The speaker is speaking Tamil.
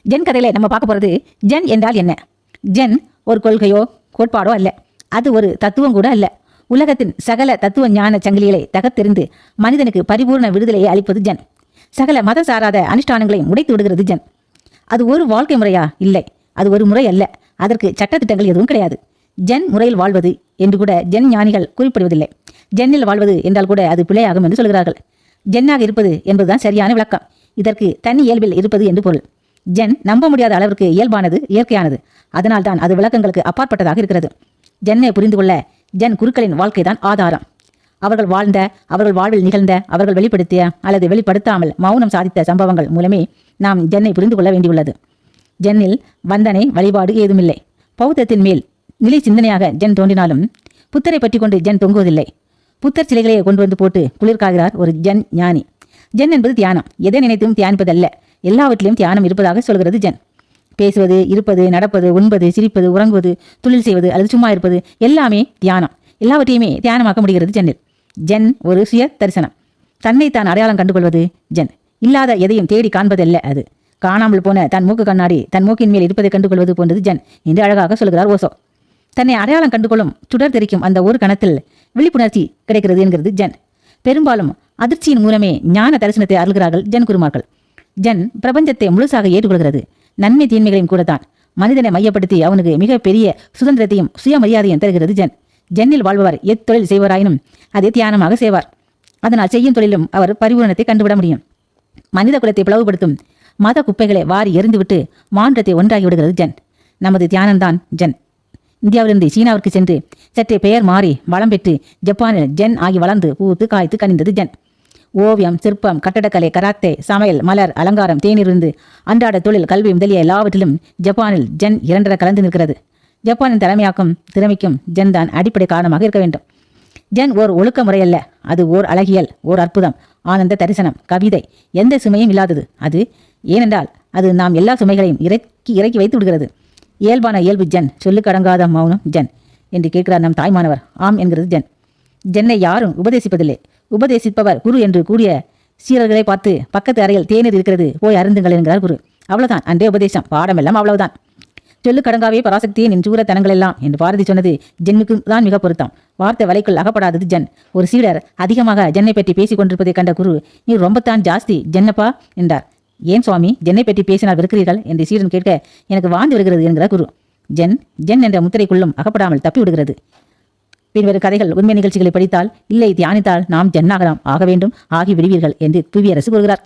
ஜென் கதையில நம்ம பார்க்க போறது ஜென் என்றால் என்ன. ஜென் ஒரு கொள்கையோ கோட்பாடோ அல்ல, அது ஒரு தத்துவம் கூட அல்ல. உலகத்தின் சகல தத்துவ ஞான சங்கிலிகளை தகத்தெறிந்து மனிதனுக்கு பரிபூர்ண விடுதலையை அளிப்பது ஜென். சகல மத சாராத அனுஷ்டானங்களையும் உடைத்து விடுகிறது ஜென். அது ஒரு வாழ்க்கை முறையா? இல்லை, அது ஒரு முறை அல்ல. அதற்கு சட்டத்திட்டங்கள் எதுவும் கிடையாது. ஜென் முறையில் வாழ்வது என்று கூட ஜென் ஞானிகள் குறிப்பிடுவதில்லை. ஜென்னில் வாழ்வது என்றால் கூட அது பிழையாகும் என்று சொல்கிறார்கள். ஜென்னாக இருப்பது என்பதுதான் சரியான விளக்கம். இதற்கு தனி இயல்பில் இருப்பது என்று பொருள். ஜென் நம்ப முடியாத அளவிற்கு இயல்பானது, இயற்கையானது. அதனால்தான் அது விளக்கங்களுக்கு அப்பாற்பட்டதாக இருக்கிறது. ஜென்னை புரிந்து கொள்ள ஜென் குருக்களின் வாழ்க்கைதான் ஆதாரம். அவர்கள் வாழ்ந்த, அவர்கள் வாழ்வில் நிகழ்ந்த, அவர்கள் வெளிப்படுத்திய அல்லது வெளிப்படுத்தாமல் மௌனம் சாதித்த சம்பவங்கள் மூலமே நாம் ஜென்னை புரிந்து கொள்ள வேண்டியுள்ளது. ஜென்னில் வந்தனை வழிபாடு ஏதுமில்லை. பௌத்தத்தின் மேல் நிலை சிந்தனையாக ஜென் தோன்றினாலும் புத்தரை பற்றி கொண்டு ஜென் தொங்குவதில்லை. புத்தர் சிலைகளையே கொண்டு வந்து போட்டு குளிர்காகிறார் ஒரு ஜென் ஞானி. ஜென் என்பது தியானம். எதை நினைத்தும் தியானிப்பதல்ல, எல்லாவற்றிலும் தியானம் இருப்பதாக சொல்கிறது ஜென். பேசுவது, இருப்பது, நடப்பது, உண்பது, சிரிப்பது, உறங்குவது, தொழில் செய்வது அல்லது சும்மா இருப்பது எல்லாமே தியானம். எல்லாவற்றையுமே தியானமாக்க முடிகிறது ஜென்னில். ஜென் ஒரு சுய தரிசனம். தன்னை தான் அடையாளம் கண்டுகொள்வது ஜென். இல்லாத எதையும் தேடி காண்பதல்ல அது. காணாமல் போன தன் மூக்கு கண்ணாடி தன் மூக்கின் மேல் இருப்பதை கண்டுகொள்வது போன்றது ஜென் என்று அழகாக சொல்கிறார் ஓசோ. தன்னை அடையாளம் கண்டுகொள்ளும் சுடர் தெரிக்கும் அந்த ஒரு கணத்தில் விழிப்புணர்ச்சி கிடைக்கிறது என்கிறது ஜென். பெரும்பாலும் அதிர்ச்சியின் மூலமே ஞான தரிசனத்தை அருள்கிறார்கள் ஜென் குருமார்கள். ஜென் பிரபஞ்சத்தை முழுசாக ஏற்றுக்கொள்கிறது. நன்மை தீன்மைகளையும் கூட தான். மனிதனை மையப்படுத்தி அவனுக்கு மிக பெரிய சுதந்திரத்தையும் சுயமரியாதையும் தருகிறது ஜென். ஜென்னில் வாழ்பவர் எத்தொழில் செய்வராயினும் அதை தியானமாக செய்வார். அதனால் செய்யும் தொழிலும் அவர் பரிபூரணத்தை கண்டுவிட முடியும். மனித குலத்தை பிளவுபடுத்தும் மத குப்பைகளை வாரி எறிந்துவிட்டு மாற்றத்தை ஒன்றாகி விடுகிறது ஜென். நமது தியானம்தான் ஜென். இந்தியாவிலிருந்து சீனாவிற்கு சென்று சற்றே பெயர் மாறி வளம் பெற்று ஜப்பானில் ஜென் ஆகி வளர்ந்து பூத்து காய்த்து கனிந்தது ஜென். ஓவியம், சிற்பம், கட்டடக்கலை, கராத்தே, சமையல், மலர், அலங்காரம், தேனிருந்து அன்றாட தொழில், கல்வி முதலிய எல்லாவற்றிலும் ஜப்பானில் ஜென் இரண்டரை கலந்து நிற்கிறது. ஜப்பானின் தலைமையாக்கும் திறமைக்கும் ஜென் தான் அடிப்படை காரணமாக இருக்க வேண்டும். ஜென் ஓர் ஒழுக்க முறையல்ல, அது ஓர் அழகியல், ஓர் அற்புதம், ஆனந்த தரிசனம், கவிதை, எந்த சுமையும் இல்லாதது அது. ஏனென்றால் அது நாம் எல்லா சுமைகளையும் இறக்கி வைத்து விடுகிறது. இயல்பான இயல்பு ஜென். சொல்லுக்கடங்காத மௌனம் ஜென் என்று கேட்கிறார் நம் தாய்மானவர். ஆம் என்கிறது ஜென். ஜென்னை யாரும் உபதேசிப்பதில்லை. உபதேசிப்பவர் குரு என்று கூடிய சீரர்களை பார்த்து பக்கத்து அறையில் தேநீர் இருக்கிறது, போய் அருந்துங்கள் என்கிறார் குரு. அவ்வளவுதான், அன்றே உபதேசம், பாடமெல்லாம் அவ்வளவுதான். சொல்லுக்கடங்காவே பராசக்தியின் என் சூரத்தனங்கள் எல்லாம் என்று பாரதி சொன்னது ஜென்னுக்கு தான் மிக பொருத்தம். வார்த்தை வலைக்குள் அகப்படாதது ஜென். ஒரு சீடர் அதிகமாக ஜென்னை பற்றி பேசிக் கொண்டிருப்பதை கண்ட குரு, நீ ரொம்பத்தான் ஜாஸ்தி ஜென்னப்பா என்றார். ஏன் சுவாமி, ஜென்னை பற்றி பேசினால் வெறுக்கிறீர்கள் என்று சீடன் கேட்க, எனக்கு வாந்தி வருகிறது என்கிறார் குரு. ஜென் ஜென் என்ற முத்திரைக்குள்ளும் அகப்படாமல் தப்பி விடுகிறது. பின்வரும் கதைகள் உண்மை நிகழ்ச்சிகளை படித்தால், இல்லை தியானித்தால் நாம் ஜென்னாகலாம், ஆக வேண்டும், ஆகி விடுவீர்கள் என்று புவியரசு கூறுகிறார்.